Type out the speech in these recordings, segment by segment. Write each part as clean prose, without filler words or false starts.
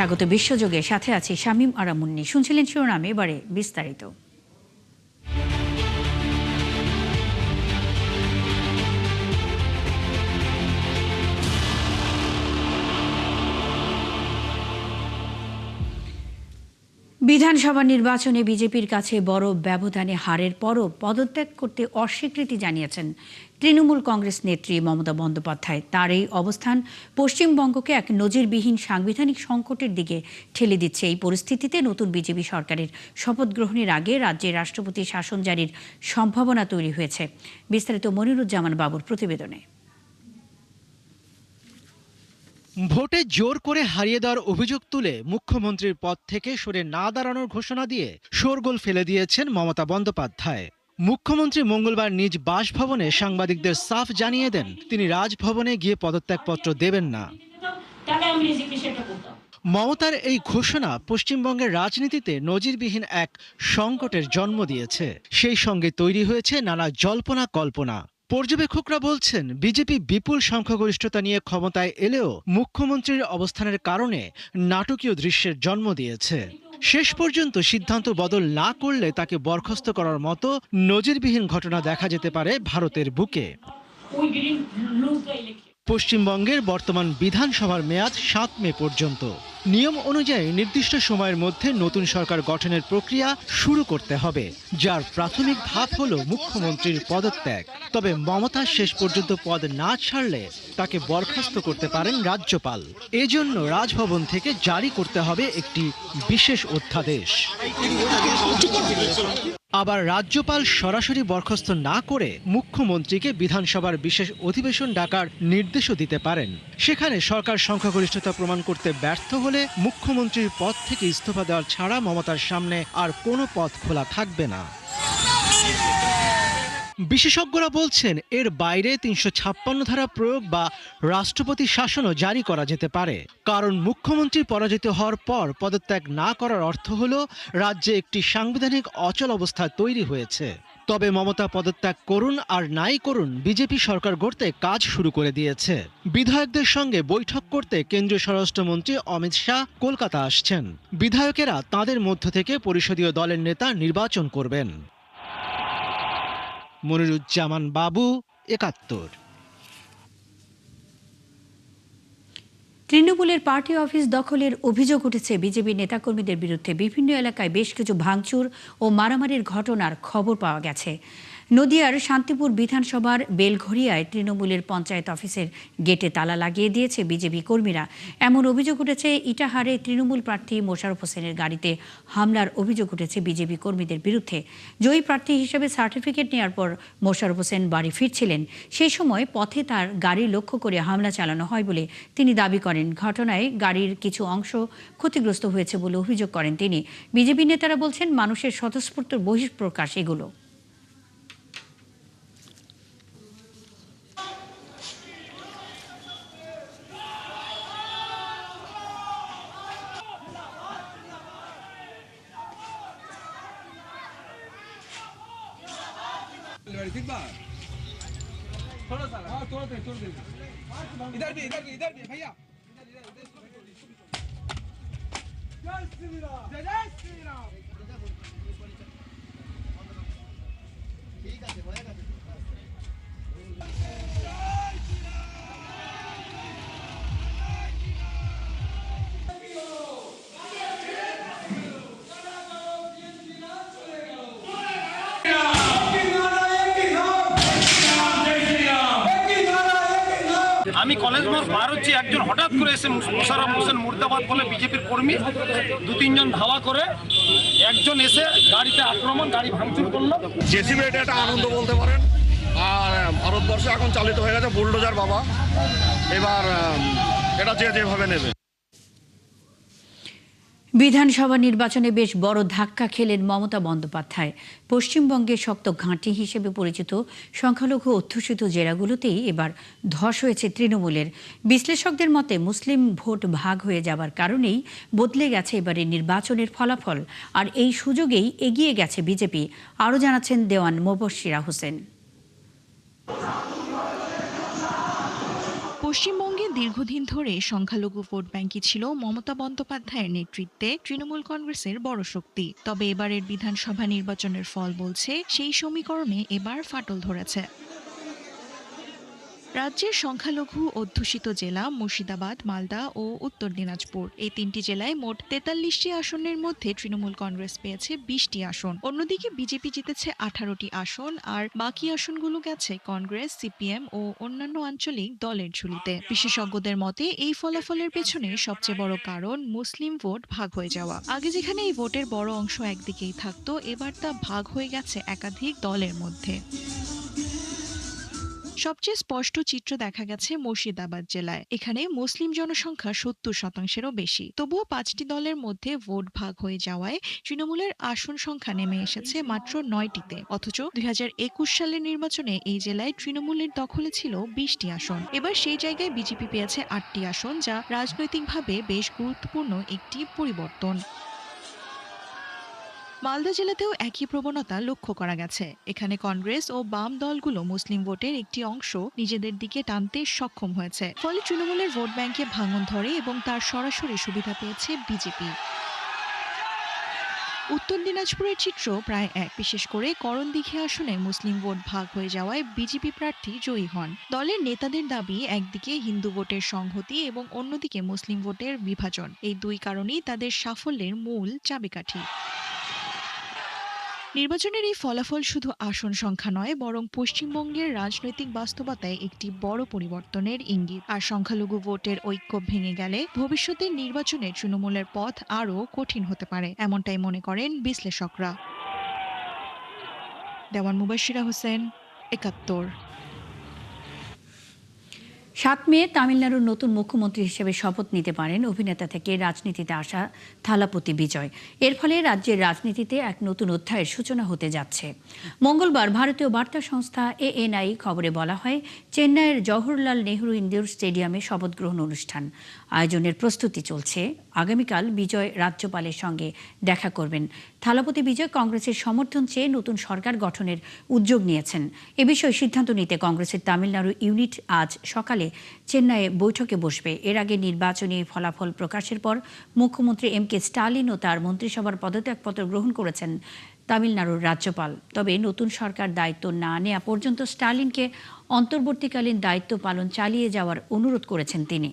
স্বাগত বিশ্বযোগে, সাথে আছি শামীম আরা মুন্নি। শুনছিলেন শিরোনাম, এবারে বিস্তারিত। বিধানসভা নির্বাচনে বিজেপির কাছে বড় ব্যবধানে হারের পরও পদত্যাগ করতে অস্বীকৃতি জানিয়েছেন তৃণমূল কংগ্রেস নেত্রী মমতা বন্দ্যোপাধ্যায়। তার এই অবস্থান পশ্চিমবঙ্গকে এক নজিরবিহীন সাংবিধানিক সংকটের দিকে ঠেলে দিচ্ছে। এই পরিস্থিতিতে নতুন বিজেপি সরকারের শপথ গ্রহণের আগে রাজ্যে রাষ্ট্রপতি শাসন জারির সম্ভাবনা তৈরি হয়েছে। বিস্তারিত মনিরুজ্জামান বাবুর প্রতিবেদনে। ভোটে জোর করে হারিয়ে দেওয়ার অভিযোগ তুলে মুখ্যমন্ত্রীর পদ থেকে সরে না দাঁড়ানোর ঘোষণা দিয়ে শোরগোল ফেলে দিয়েছেন মমতা বন্দ্যোপাধ্যায়। মুখ্যমন্ত্রী মঙ্গলবার নিজ বাসভবনে সাংবাদিকদের সাফ জানিয়ে দেন তিনি রাজভবনে গিয়ে পদত্যাগপত্র দেবেন না। মমতার এই ঘোষণা পশ্চিমবঙ্গের রাজনীতিতে নজিরবিহীন এক সংকটের জন্ম দিয়েছে। সেই সঙ্গে তৈরি হয়েছে নানা জল্পনা কল্পনা। পর্যবেক্ষকরা বলছেন বিজেপি বিপুল সংখ্যাগরিষ্ঠতা নিয়ে ক্ষমতায় এলেও মুখ্যমন্ত্রীর অবস্থানের কারণে নাটকীয় দৃশ্যের জন্ম দিয়েছে। শেষ পর্যন্ত সিদ্ধান্ত বদল না করলে তাকে বরখাস্ত করার মতো নজিরবিহীন ঘটনা দেখা যেতে পারে ভারতের বুকে। পশ্চিমবঙ্গের বর্তমান বিধানসভার মেয়াদ 7 মে পর্যন্ত। নিয়ম অনুযায়ী নির্দিষ্ট সময়ের মধ্যে নতুন সরকার গঠনের প্রক্রিয়া শুরু করতে হবে, যার প্রাথমিক ধাপ হলো মুখ্যমন্ত্রীর পদত্যাগ। তবে মমতা শেষ পর্যন্ত পদ না ছাড়লে তাকে বরখাস্ত করতে পারেন রাজ্যপাল। এজন্য রাজভবন থেকে জারি করতে হবে একটি বিশেষ অধ্যাদেশ। আবার রাজ্যপাল সরাসরি বরখাস্ত না করে মুখ্যমন্ত্রীকে বিধানসভার বিশেষ অধিবেশন ডাকার নির্দেশও দিতে পারেন। সেখানে সরকার সংখ্যাগরিষ্ঠতা প্রমাণ করতে ব্যর্থ হলে মুখ্যমন্ত্রীর পদ থেকে ইস্তফা দেওয়ার ছাড়া মমতার সামনে আর কোনো পথ খোলা থাকবে না। বিশেষজ্ঞরা বলছেন এর বাইরে ৩৫৬ ধারা প্রয়োগ বা রাষ্ট্রপতি শাসনও জারি করা যেতে পারে। কারণ মুখ্যমন্ত্রী পরাজিত হওয়ার পর পদত্যাগ না করার অর্থ হলো রাজ্যে একটি সাংবিধানিক অচল অবস্থা তৈরি হয়েছে। তবে মমতা পদত্যাগ করুন আর নাই করুন, বিজেপি সরকার গড়তে কাজ শুরু করে দিয়েছে। বিধায়কদের সঙ্গে বৈঠক করতে কেন্দ্রীয় স্বরাষ্ট্রমন্ত্রী অমিত শাহ কলকাতা আসছেন। বিধায়কেরা তাঁদের মধ্য থেকে পরিষদীয় দলের নেতা নির্বাচন করবেন। মনিরুজ্জামান বাবু, ৭১। তৃণমূলের পার্টি অফিস দখলের অভিযোগ উঠেছে বিজেপি নেতাকর্মীদের বিরুদ্ধে। বিভিন্ন এলাকায় বেশ কিছু ভাঙচুর ও মারামারির ঘটনার খবর পাওয়া গেছে। নদিয়ার শান্তিপুর বিধানসভার বেলঘরিয়ায় তৃণমূলের পঞ্চায়েত অফিসের গেটে তালা লাগিয়ে দিয়েছে বিজেপি কর্মীরা। এমন অভিযোগ উঠেছে ইটাহারে তৃণমূল প্রার্থী মোশাররফ হোসেনের গাড়িতে হামলার অভিযোগ উঠেছে বিজেপি কর্মীদের বিরুদ্ধে। জয়ী প্রার্থী হিসেবে সার্টিফিকেট নেওয়ার পর মোশাররফ হোসেন বাড়ি ফিরছিলেন। সেই সময় পথে তার গাড়ি লক্ষ্য করে হামলা চালানো হয় বলে তিনি দাবি করেন। ঘটনায় গাড়ির কিছু অংশ ক্ষতিগ্রস্ত হয়েছে বলে অভিযোগ করেন তিনি। বিজেপি নেতারা বলছেন মানুষের স্বতঃস্ফূর্ত বহিঃপ্রকাশ এগুলো। थोड़ा सा हाँ थोड़ा दे इधर भी भैया जय श्री राम जय श्री राम ठीक আছে হয়ে গেছে। আমি কলেজ মোড় পার হচ্ছি, একজন হঠাৎ করে এসে মোশাররফ হোসেন মুর্দাবাদ বলে বিজেপির কর্মী ২-৩ জন ধাওয়া করে একজন এসে গাড়িতে আক্রমণ, গাড়ি ভাঙচুর করলো। জেসিবি এটা একটা আনন্দ বলতে পারেন। আর ভারতবর্ষে এখন চালিত হয়ে গেছে বুলডোজার বাবা। এবার এটা যেভাবে নেবে। বিধানসভা নির্বাচনে বেশ বড় ধাক্কা খেলেন মমতা বন্দ্যোপাধ্যায়। পশ্চিমবঙ্গের শক্ত ঘাঁটি হিসেবে পরিচিত সংখ্যালঘু অধ্যুষিত জেলাগুলোতেই এবার ধস হয়েছে তৃণমূলের। বিশ্লেষকদের মতে মুসলিম ভোট ভাগ হয়ে যাবার কারণেই বদলে গেছে এবারে নির্বাচনের ফলাফল। আর এই সুযোগেই এগিয়ে গেছে বিজেপি। আরও জানাচ্ছেন দেওয়ান মোবাশ্শিরা হোসেন। পশ্চিমবঙ্গে দীর্ঘদিন ধরে সংখ্যালঘু ভোট ব্যাংকই ছিল মমতা বন্দ্যোপাধ্যায়ের নেতৃত্বে তৃণমূল কংগ্রেসের বড় শক্তি। তবে এবারের বিধানসভা নির্বাচনের ফল বলছে সেই সমীকরণে এবার ফাটল ধরেছে। রাজ্যের সংখ্যালঘু অধ্যুষিত জেলা মুর্শিদাবাদ, মালদা ও উত্তর দিনাজপুর, এই তিনটি জেলায় মোট 43টি আসনের মধ্যে তৃণমূল কংগ্রেস পেয়েছে 20টি আসন। অন্যদিকে বিজেপি জিতেছে 18টি আসন, আর বাকি আসনগুলো গেছে কংগ্রেস, সিপিএম ও অন্যান্য আঞ্চলিক দলের ঝুলিতে। বিশেষজ্ঞদের মতে এই ফলাফলের পেছনে সবচেয়ে বড় কারণ মুসলিম ভোট ভাগ হয়ে যাওয়া। আগে যেখানে এই ভোটের বড় অংশ একদিকেই থাকতো, এবার তা ভাগ হয়ে গেছে একাধিক দলের মধ্যে। সবচেয়ে স্পষ্ট চিত্র দেখা গেছে মুর্শিদাবাদ জেলায়। এখানে মুসলিম জনসংখ্যা 70%-এরও বেশি। তবুও 5টি দলের মধ্যে ভোট ভাগ হয়ে যাওয়ায় তৃণমূলের আসন সংখ্যা নেমে এসেছে মাত্র 9টিতে। অথচ 2021 সালের নির্বাচনে এই জেলায় তৃণমূলের দখলে ছিল 20টি আসন। এবার সেই জায়গায় বিজেপি পেয়েছে 8টি আসন, যা রাজনৈতিকভাবে বেশ গুরুত্বপূর্ণ একটি পরিবর্তন। মালদা জেলাতেও একই প্রবণতা লক্ষ্য করা গেছে। এখানে কংগ্রেস ও বাম দলগুলো মুসলিম ভোটের একটি অংশ নিজেদের দিকে টানতে সক্ষম হয়েছে। ফলে তৃণমূলের ভোট ব্যাংকে ভাঙন ধরে এবং তার সরাসরি সুবিধা পেয়েছে বিজেপি। উত্তর দিনাজপুরের চিত্র প্রায় এক। বিশেষ করে করণদিঘি আসনে মুসলিম ভোট ভাগ হয়ে যাওয়ায় বিজেপি প্রার্থী জয়ী হন। দলের নেতাদের দাবি, একদিকে হিন্দু ভোটের সংহতি এবং অন্যদিকে মুসলিম ভোটের বিভাজন। এই দুই কারণেই তাদের সাফল্যের মূল চাবিকাঠি। নির্বাচনের এই ফলাফল শুধু আসন সংখ্যা নয়, বরং পশ্চিমবঙ্গের রাজনৈতিক বাস্তবতায় একটি বড় পরিবর্তনের ইঙ্গিত। আর সংখ্যালঘু ভোটের ঐক্য ভেঙে গেলে ভবিষ্যতের নির্বাচনে তৃণমূলের পথ আরও কঠিন হতে পারে, এমনটাই মনে করেন বিশ্লেষকরা। দেওয়ান মুবাশিরা হোসেন, ৭১। 7 মে তামিলনাড়ুর নতুন মুখ্যমন্ত্রী হিসেবে শপথ নিতে পারেন অভিনেতা থেকে রাজনীতিতে আসা থালাপতি বিজয়। এর ফলে রাজ্যের রাজনীতিতে এক নতুন অধ্যায়ের সূচনা হতে যাচ্ছে। মঙ্গলবার ভারতীয় বার্তা সংস্থা ANI খবরে বলা হয়, চেন্নাইয়ের জওহরলাল নেহরু ইনডোর স্টেডিয়ামে শপথ গ্রহণ অনুষ্ঠান আয়োজনের প্রস্তুতি চলছে। আগামীকাল বিজয় রাজ্যপালের সঙ্গে দেখা করবেন। থালাপতি বিজয় কংগ্রেসের সমর্থন চেয়ে নতুন সরকার গঠনের উদ্যোগ নিয়েছেন। এ বিষয়ে সিদ্ধান্ত নিতে কংগ্রেসের তামিলনাড়ু ইউনিট আজ সকালে চেন্নাইয়ে বৈঠকে বসবে। এর আগে নির্বাচনী ফলাফল প্রকাশের পর মুখ্যমন্ত্রী MK স্টালিন ও তার মন্ত্রিসভার পদত্যাগপত্র গ্রহণ করেছেন তামিলনাড়ুর রাজ্যপাল। তবে নতুন সরকার দায়িত্ব না নেওয়া পর্যন্ত স্টালিনকে অন্তর্বর্তীকালীন দায়িত্ব পালন চালিয়ে যাওয়ার অনুরোধ করেছেন তিনি।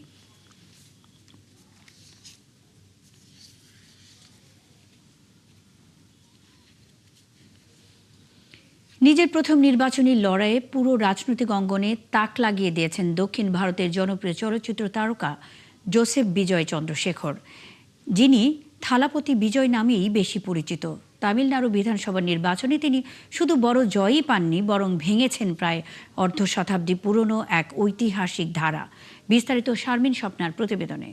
নিজের প্রথম নির্বাচনী লড়াইয়ে পুরো রাজনৈতিক অঙ্গনে তাক লাগিয়ে দিয়েছেন দক্ষিণ ভারতের জনপ্রিয় চলচ্চিত্র তারকা জোসেফ বিজয় চন্দ্রশেখর, যিনি থালাপতি বিজয় নামেই বেশি পরিচিত। তামিলনাড়ু বিধানসভা নির্বাচনে তিনি শুধু বড় জয়ই পাননি, বরং ভেঙেছেন প্রায় অর্ধ শতাব্দী পুরনো এক ঐতিহাসিক ধারা। বিস্তারিত শারমিন স্বপ্নার প্রতিবেদনে।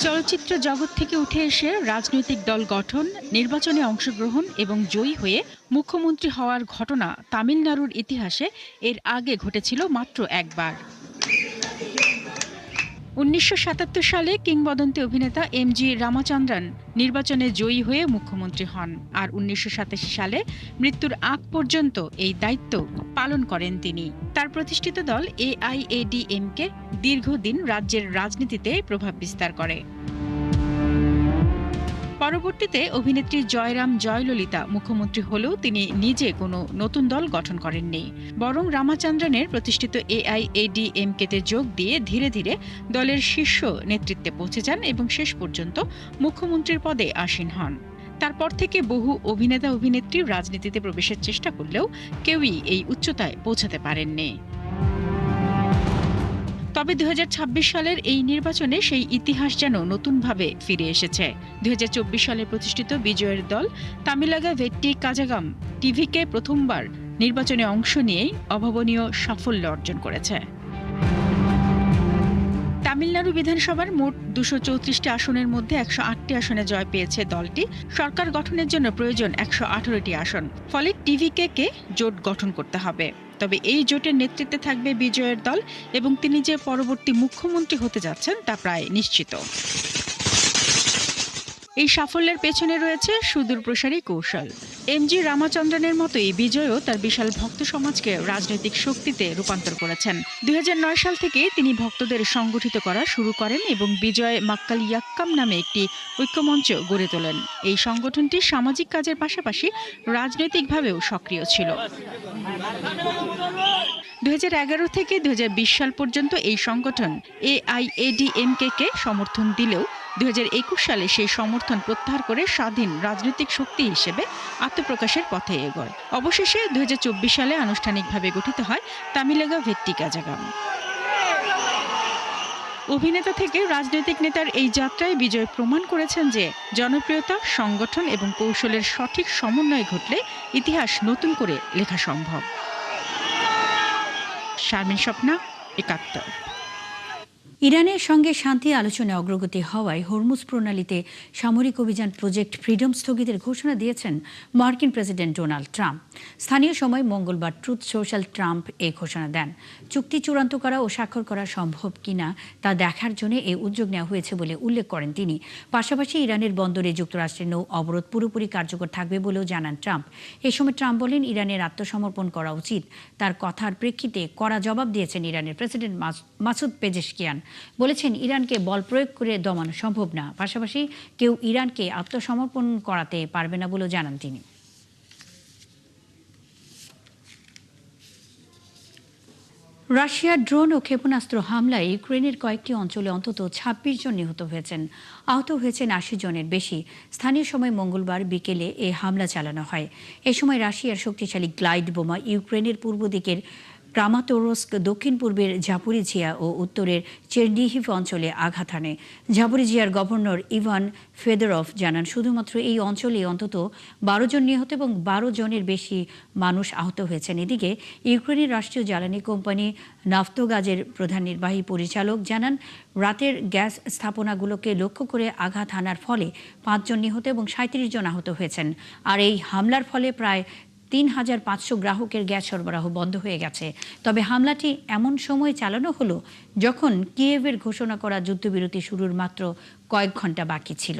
চলচ্চিত্র জগৎ থেকে উঠে এসে রাজনৈতিক দল গঠন, নির্বাচনে অংশগ্রহণ এবং জয়ী হয়ে মুখ্যমন্ত্রী হওয়ার ঘটনা তামিলনাড়ুর ইতিহাসে এর আগে ঘটেছিল মাত্র একবার। 1977 সালে কিংবদন্তি অভিনেতা MG রামাচন্দ্রন নির্বাচনে জয়ী হয়ে মুখ্যমন্ত্রী হন, আর 1987 সালে মৃত্যুর আগ পর্যন্ত এই দায়িত্ব পালন করেন তিনি। তার প্রতিষ্ঠিত দল AIADMK দীর্ঘদিন রাজ্যের রাজনীতিতে প্রভাব বিস্তার করে। পরবর্তীতে অভিনেত্রী জয়রাম জয়ললিতা মুখ্যমন্ত্রী হলেও তিনি নিজে কোনো নতুন দল গঠন করেননি, বরং রামাচন্দ্রনের প্রতিষ্ঠিত AIADMK-তে যোগ দিয়ে ধীরে ধীরে দলের শীর্ষ নেতৃত্বে পৌঁছে যান এবং শেষ পর্যন্ত মুখ্যমন্ত্রীর পদে আসীন হন। তারপর থেকে বহু অভিনেতা অভিনেত্রী রাজনীতিতে প্রবেশের চেষ্টা করলেও কেউই এই উচ্চতায় পৌঁছাতে পারেননি। তবে 2026 সালের এই নির্বাচনে সেই ইতিহাস যেন নতুনভাবে ফিরে এসেছে। 2024 সালে প্রতিষ্ঠিত বিজয়ের দল তামিলাগা ভেট্টি কাজাগাম TVK প্রথমবার নির্বাচনে অংশ নিয়েই অভাবনীয় সাফল্য অর্জন করেছে। তামিলনাড়ু বিধানসভার মোট 234টি আসনের মধ্যে 108টি আসনে জয় পেয়েছে দলটি। সরকার গঠনের জন্য প্রয়োজন 118টি আসন, ফলে TVK-কে জোট গঠন করতে হবে। তবে এই জোটের নেতৃত্বে থাকবে বিজয়ের দল এবং তিনি যে পরবর্তী মুখ্যমন্ত্রী হতে যাচ্ছেন তা প্রায় নিশ্চিত। এই সাফল্যের পেছনে রয়েছে সুদূরপ্রসারী কৌশল। এমজি রামাচন্দ্রনের মতোই বিজয়ও তার বিশাল ভক্ত সমাজকে রাজনৈতিক শক্তিতে রূপান্তর করেছেন। 2009 সাল থেকে তিনি ভক্তদের সংগঠিত করা শুরু করেন এবং বিজয় মাক্কাল ইয়াক্কাম নামে একটি ঐক্যমঞ্চ গড়ে তোলেন। এই সংগঠনটি সামাজিক কাজের পাশাপাশি রাজনৈতিকভাবেও সক্রিয় ছিল। 2011 থেকে 2020 সাল পর্যন্ত এই সংগঠন AIADMK কে সমর্থন দিলেও 2021 সালে সেই সমর্থন প্রত্যাহার করে স্বাধীন রাজনৈতিক শক্তি হিসেবে আত্মপ্রকাশের পথে এগোয়। অবশেষে 2024 সালে আনুষ্ঠানিকভাবে গঠিত হয় তামিলেগা ভেট্টি কাজাগাম। অভিনেতা থেকে রাজনৈতিক নেতার এই যাত্রায় বিজয় প্রমাণ করেছেন যে জনপ্রিয়তা, সংগঠন এবং কৌশলের সঠিক সমন্বয় ঘটলে ইতিহাস নতুন করে লেখা সম্ভব। শারমিন স্বপ্না, 71। ইরানের সঙ্গে শান্তি আলোচনায় অগ্রগতি হওয়ায় হরমুজ প্রণালীতে সামরিক অভিযান প্রজেক্ট ফ্রিডম স্থগিতের ঘোষণা দিয়েছেন মার্কিন প্রেসিডেন্ট ডোনাল্ড ট্রাম্প। স্থানীয় সময় মঙ্গলবার ট্রুথ সোশ্যাল ট্রাম্প এই ঘোষণা দেন। চুক্তি চূড়ান্ত করা ও স্বাক্ষর করা সম্ভব কিনা তা দেখার জন্য এই উদ্যোগ নেওয়া হয়েছে বলে উল্লেখ করেন তিনি। পাশাপাশি ইরানের বন্দরে যুক্তরাষ্ট্রের নৌ অবরোধ পুরোপুরি কার্যকর থাকবে বলেও জানান ট্রাম্প। এ সময় ট্রাম্প বলেন, ইরানের আত্মসমর্পণ করা উচিত। তার কথার প্রেক্ষিতে কড়া জবাব দিয়েছেন ইরানের প্রেসিডেন্ট মাসুদ পেজেশকিয়ান। বলেছেন, ইরানকে বল প্রয়োগ করে দমানো সম্ভব না। পাশাপাশি কেউ ইরানকে আত্মসমর্পণ করাতে পারবে না বলেও জানান তিনি। রাশিয়ার ড্রোন ও ক্ষেপণাস্ত্র হামলায় ইউক্রেনের কয়েকটি অঞ্চলে অন্তত 26 জন নিহত হয়েছেন। আহত হয়েছেন 80 জনের বেশি। স্থানীয় সময় মঙ্গলবার বিকেলে এ হামলা চালানো হয়। এ সময় রাশিয়ার শক্তিশালী গ্লাইড বোমা ইউক্রেনের পূর্ব দিকের ক্রামাতোরস্ক, দক্ষিণ পূর্বের জাপোরিজিয়া ও উত্তরের চেরনিহিভ অঞ্চলে আঘাত হানে। জাপোরিজিয়ার গভর্নর ইভান ফেদরভ জানান, শুধুমাত্র এই অঞ্চলে অন্তত 12 জন নিহত এবং 12 জনের বেশি মানুষ আহত হয়েছেন। এদিকে ইউক্রেনের রাষ্ট্রীয় জ্বালানি কোম্পানি নাফতোগাজের প্রধান নির্বাহী পরিচালক জানান, রাতের গ্যাস স্থাপনাগুলোকে লক্ষ্য করে আঘাত হানার ফলে 5 জন নিহত এবং 37 জন আহত হয়েছেন। আর এই হামলার ফলে প্রায় 3500 গ্রাহকের গ্যাস সরবরাহ বন্ধ হয়ে গেছে। তবে হামলাটি এমন সময় চালানো হলো যখন কিয়েভের ঘোষণা করা যুদ্ধবিরতি শুরুর মাত্র কয়েক ঘন্টা বাকি ছিল।